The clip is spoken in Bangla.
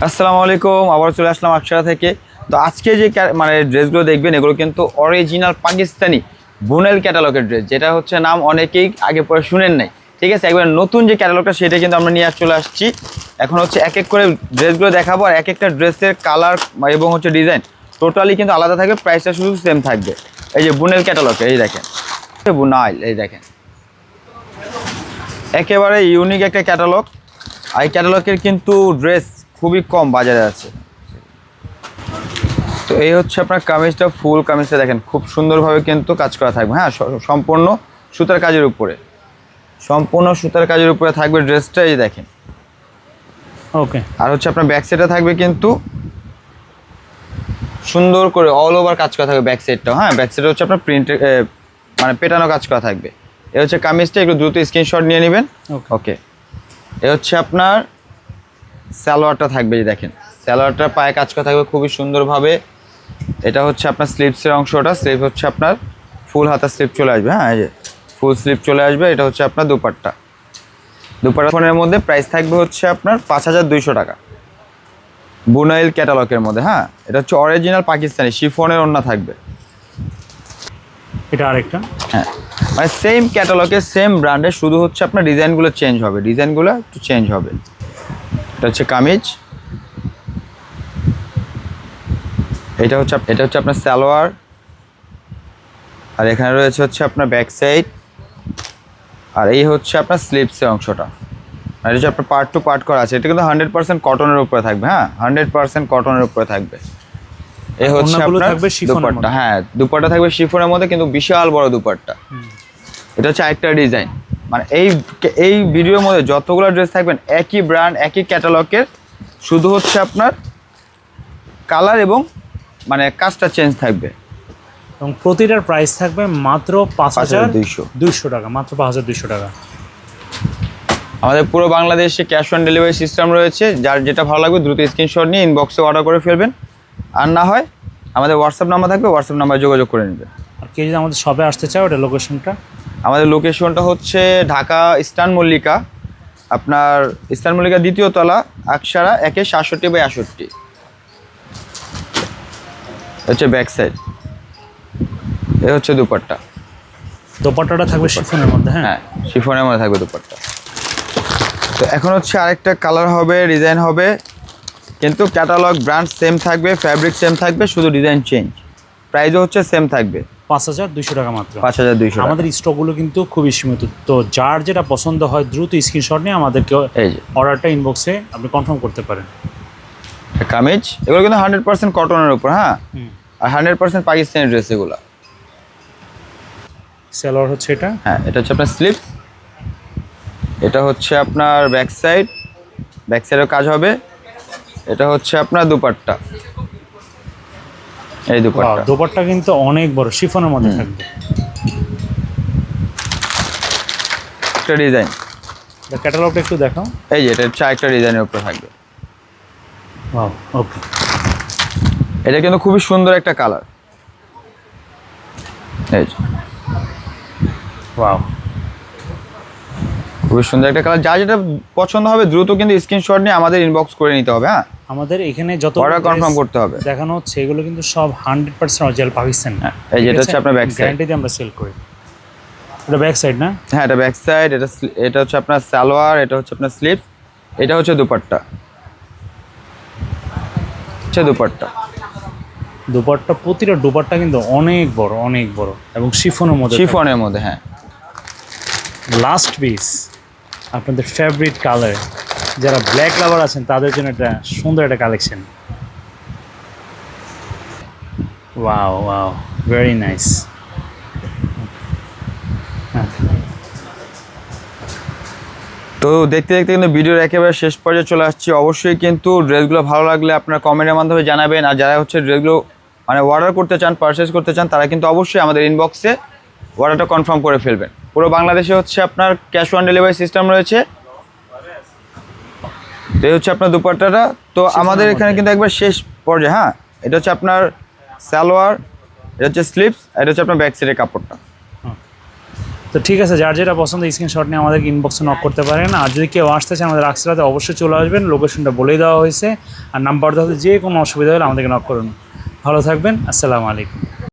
আসসালামু আলাইকুম, আবার চলে আসলাম আকশারা থেকে। তো আজকে যে মানে ড্রেসগুলো দেখবেন এগুলো কিন্তু অরিজিনাল পাকিস্তানি বুনেল ক্যাটালগের ড্রেস, যেটা হচ্ছে নাম অনেকেই আগে পরে শুনেন নাই। ঠিক আছে, একবার নতুন যে ক্যাটালগটা সেটা কিন্তু আমরা নিয়ে চলে আসছি। এখন হচ্ছে এক এক করে ড্রেসগুলো দেখাবো, আর এক একটা ড্রেসের কালার এবং হচ্ছে ডিজাইন টোটালি কিন্তু আলাদা থাকবে, প্রাইসটা শুধু সেম থাকবে। এই যে বুনেল ক্যাটালগের এই দেখেন, বুনাইল এই দেখেন, একেবারে ইউনিক একটা ক্যাটালগ। আর এই ক্যাটালগের কিন্তু ড্রেস খুবই কম বাজারে আছে। তো এই হচ্ছে আপনার কামিজটা, ফুল কামিজটা দেখেন খুব সুন্দরভাবে কিন্তু কাজ করা থাকবে। হ্যাঁ, সম্পূর্ণ সুতার কাজের উপরে, সম্পূর্ণ সুতার কাজের উপরে থাকবে ড্রেসটা, এই দেখেন। ওকে, আর হচ্ছে আপনার ব্যাক সাইডটা থাকবে কিন্তু সুন্দর করে অল ওভার কাজ করা থাকবে ব্যাক সাইডটাও। হ্যাঁ, ব্যাক সাইডে হচ্ছে আপনার প্রিন্টের মানে পেটানো কাজ করা থাকবে। এ হচ্ছে কামিজটা, একটু দ্রুত স্ক্রিনশট নিয়ে নেবেন। ওকে, এ হচ্ছে আপনার সালোয়ারটা থাকবে, যে দেখেন সালোয়ারটার পায়ে কাজ করা থাকবে খুবই সুন্দরভাবে। এটা হচ্ছে আপনার স্লিভসের অংশটা, স্লিভ হচ্ছে আপনার ফুল হাতা স্লিভ চলে আসবে। হ্যাঁ, এই যে ফুল স্লিভ চলে আসবে। এটা হচ্ছে আপনার দুপাট্টা, ফোনের মধ্যে প্রাইস থাকবে হচ্ছে আপনার 5200 টাকা, বুনাইল ক্যাটালগের মধ্যে। হ্যাঁ, এটা হচ্ছে অরিজিনাল পাকিস্তানি শিফনের ওড়না থাকবে। এটা আরেকটা। হ্যাঁ, মানে সেম ক্যাটালগের সেম ব্র্যান্ডের, শুধু হচ্ছে আপনার ডিজাইনগুলো চেঞ্জ হবে, ডিজাইনগুলো একটু চেঞ্জ হবে। এটা হচ্ছে কামিজ, এটা হচ্ছে আপনার সালোয়ার, আর এখানে রয়েছে হচ্ছে আপনার ব্যাক সাইড, আর এই হচ্ছে আপনার স্লিভসের অংশটা। আর এটা হচ্ছে আপনার পার্ট টু পার্ট করা আছে। এটা কিন্তু 100% কটনের উপরে থাকবে। হ্যাঁ, 100% কটনের উপরে থাকবে। এই হচ্ছে আপনার দুপাট্টা। হ্যাঁ, দুপাট্টা থাকবে শিফনের মধ্যে, কিন্তু বিশাল বড় দুপাট্টা। এটা হচ্ছে আরেকটা ডিজাইন। মানে এই ভিডিওর মধ্যে যতগুলো ড্রেস থাকবেন একই ব্র্যান্ড একই ক্যাটালগের, শুধু হচ্ছে আপনার কালার এবং মানে কাজটা চেঞ্জ থাকবে। এবং প্রতিটার প্রাইস থাকবে মাত্র 5200 টাকা, মাত্র 5200 টাকা। আমাদের পুরো বাংলাদেশে ক্যাশ অন ডেলিভারি সিস্টেম রয়েছে। যার যেটা ভালো লাগবে দ্রুত স্ক্রিনশট নিয়ে ইনবক্সে অর্ডার করে ফেলবেন, আর না হয় আমাদের হোয়াটসঅ্যাপ নাম্বার থাকবে, হোয়াটসঅ্যাপ নাম্বারে যোগাযোগ করে নেবেন। আর কেউ যদি আমাদের শপে আসতে চায়, ওটা লোকেশনটা? আমাদের লোকেশনটা হচ্ছে ঢাকা ইস্টার্ন মল্লিকা, আপনার ইস্টার্ন মল্লিকা 2য় তলা, আকশারা 1-67/68 হচ্ছে ব্যাক সাইড। এ হচ্ছে দুপাট্টা, দোপাট্টাটা থাকবে শিফনের মধ্যে। হ্যাঁ, শিফনের মধ্যে থাকবে দুপাট্টা। তো এখন হচ্ছে আরেকটা কালার হবে, ডিজাইন হবে, কিন্তু ক্যাটালগ ব্র্যান্ড সেম থাকবে, ফ্যাব্রিক সেম থাকবে, শুধু ডিজাইন চেঞ্জ। প্রাইসও হচ্ছে সেম থাকবে, 5200 টাকা মাত্র। 5200। আমাদের স্টকগুলো কিন্তু খুবই সীমিত, তো যার যেটা পছন্দ হয় দ্রুত স্ক্রিনশট নিয়ে আমাদেরকে এই যে অর্ডারটা ইনবক্সে আপনি কনফার্ম করতে পারেন। কামিজ এগুলো কিন্তু 100% কটনের উপর। হ্যাঁ, আর 100% পাকিস্তানি ড্রেস এগুলো। সালোয়ার হচ্ছে এটা। হ্যাঁ, এটা হচ্ছে আপনার স্লিভ, এটা হচ্ছে আপনার ব্যাক সাইড, ব্যাক সাইডের কাজ হবে। এটা হচ্ছে আপনার দুপাট্টা, এই দুপাট্টা। দুপাট্টা কিন্তু অনেক বড় শিফনের মধ্যে থাকবে। একটা ডিজাইন, ক্যাটালগটা একটু দেখাও। এই যে এটা হচ্ছে একটা ডিজাইনের উপরে থাকবে। ওকে, এটা কিন্তু খুবই সুন্দর একটা কালার। এই যে ওয়াও, খুবই সুন্দর একটা কালার। যা যেটা পছন্দ হবে দ্রুত কিন্তু স্ক্রিনশট নিয়ে আমাদের ইনবক্স করে নিতে হবে। হ্যাঁ, আমাদের এখানে যত অর্ডার কনফার্ম করতে হবে। দেখানো হচ্ছে এগুলো কিন্তু সব 100% অরিজিনাল পাকিস্তানি। হ্যাঁ, এই যেটা হচ্ছে আপনার ব্যাক সাইড, গ্যারান্টি দিয়ে আমরা সেল করি। এটা ব্যাক সাইড না? হ্যাঁ, এটা ব্যাক সাইড। এটা হচ্ছে আপনার সালোয়ার, এটা হচ্ছে আপনার স্লিভ, এটা হচ্ছে দুপাট্টা, দুপাট্টা। দুপাট্টা, প্রতিটা দুপাট্টা কিন্তু অনেক বড়, অনেক বড়, এবং শিফনের মধ্যে। শিফনের মধ্যে, হ্যাঁ। লাস্ট পিস আপনাদের ফেভারিট কালার, যারা ব্ল্যাক লাভার আছেন তাদের জন্য একটা সুন্দর একটা collection. Wow wow, very nice. তো দেখতে দেখতে কিন্তু ভিডিওর একেবারে শেষ পর্যায়ে চলে আসছি। অবশ্যই কিন্তু ড্রেসগুলো ভালো লাগলে আপনারা কমেন্টের মাধ্যমে জানাবেন। আর যারা হচ্ছে ড্রেসগুলো মানে অর্ডার করতে চান, পারচেস করতে চান, তারা কিন্তু অবশ্যই আমাদের ইনবক্সে অর্ডারটা কনফার্ম করে ফেলবেন। পুরো বাংলাদেশে হচ্ছে আপনার ক্যাশ অন ডেলিভারি সিস্টেম রয়েছে। তো এই হচ্ছে আপনার দুপাট্টাটা। তো আমাদের এখানে কিন্তু একবার শেষ পর্যায়ে। হ্যাঁ, এটা হচ্ছে আপনার সালোয়ার, এটা হচ্ছে স্লিভস, এটা হচ্ছে আপনার ব্যাক সাইডের কাপড়টা। তো ঠিক আছে, যার যেটা পছন্দ স্ক্রিনশট নিয়ে আমাদেরকে ইনবক্সে নক করতে পারেন। আর যদি কেউ আসতে চান আমাদের আকসরাতে অবশ্যই চলে আসবেন, লোকেশনটা বলেই দেওয়া হয়েছে। আর নাম্বার দেওয়া হলে যে কোনো অসুবিধা হলে আমাদেরকে নক করুন। ভালো থাকবেন, আসসালামু আলাইকুম।